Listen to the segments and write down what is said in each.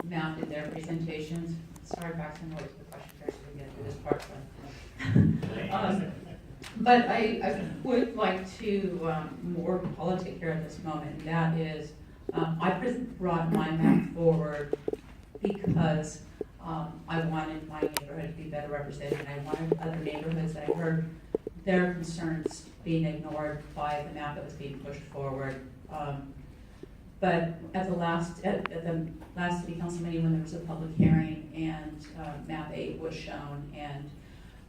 map in their presentations. Sorry, Baxter, what was the question first, we get through this part. But I would like to more politic here at this moment, and that is, I brought my map forward because I wanted my neighborhood to be better represented. I wanted other neighborhoods that I heard their concerns being ignored by the map that was being pushed forward. But at the last city council meeting, when there was a public hearing and map 8 was shown, and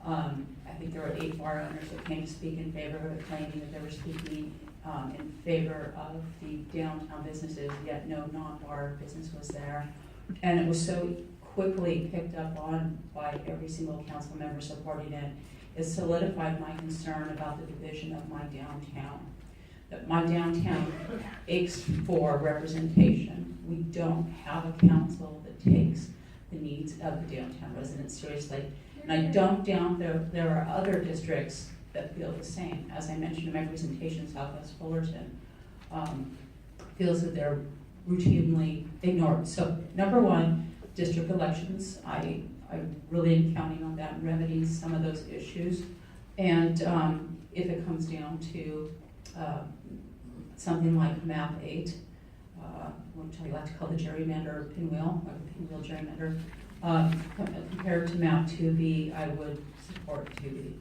I think there were 8 bar owners that came to speak in favor of it, claiming that they were speaking in favor of the downtown businesses, yet no non-bar business was there. And it was so quickly picked up on by every single council member supporting it. It solidified my concern about the division of my downtown. That my downtown aches for representation. We don't have a council that takes the needs of the downtown residents seriously. And I don't doubt there are other districts that feel the same. As I mentioned in my presentation, Southwest Fullerton feels that they're routinely ignored. So number one, district elections. I really am counting on that and remedying some of those issues. And if it comes down to something like map 8, which I like to call the gerrymander pinwheel, or the pinwheel gerrymander, compared to map 2B, I would support 2B.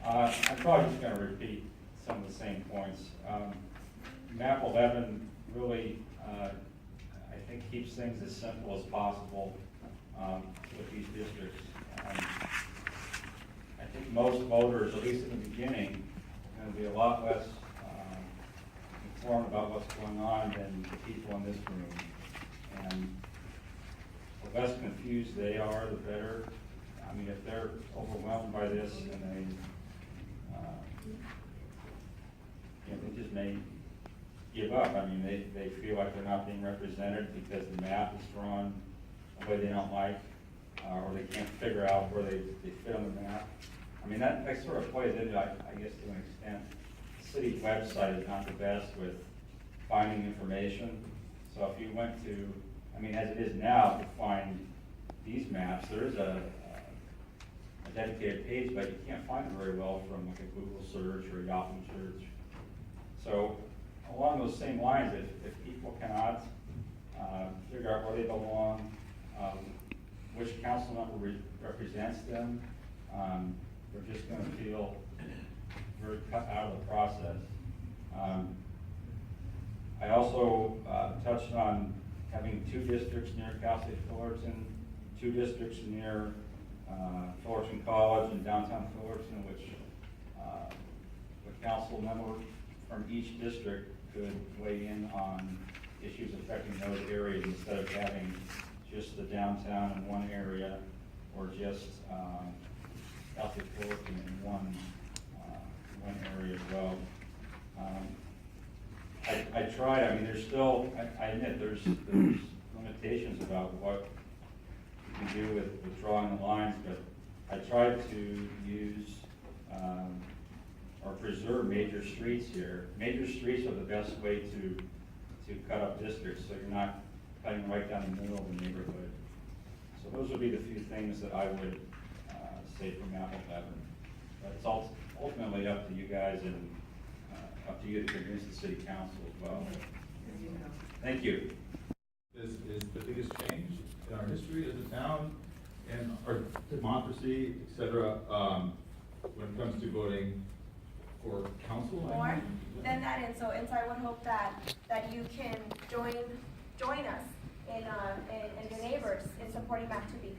I'm probably just going to repeat some of the same points. Map 11 really, I think, keeps things as simple as possible with these districts. I think most voters, at least in the beginning, are going to be a lot less informed about what's going on than the people in this room. And the less confused they are, the better. I mean, if they're overwhelmed by this and they just may give up. I mean, they feel like they're not being represented because the map is drawn a way they don't like, or they can't figure out where they fit on the map. I mean, that sort of plays into, I guess, to an extent. The city website is not the best with finding information. So if you went to, I mean, as it is now, to find these maps, there is a dedicated page, but you can't find it very well from like a Google search or a Yahoo search. So along those same lines, if people cannot figure out where they belong, which council member represents them, they're just going to feel very cut out of the process. I also touched on having 2 districts near Cal State Fullerton, 2 districts near Fullerton College and downtown Fullerton, which the council member from each district could weigh in on issues affecting those areas instead of having just the downtown in one area or just South of Fullerton in one area as well. I tried. I mean, there's still. I admit there's limitations about what you can do with drawing the lines, but I tried to use or preserve major streets here. Major streets are the best way to cut up districts, so you're not cutting right down the middle of the neighborhood. So those would be the few things that I would say from map 11. But it's ultimately up to you guys and up to you to convince the city council as well. Thank you. Is the biggest change in our history as a town and our democracy, et cetera, when it comes to voting for council? More than that, and so I would hope that you can join us and your neighbors in supporting map 2B.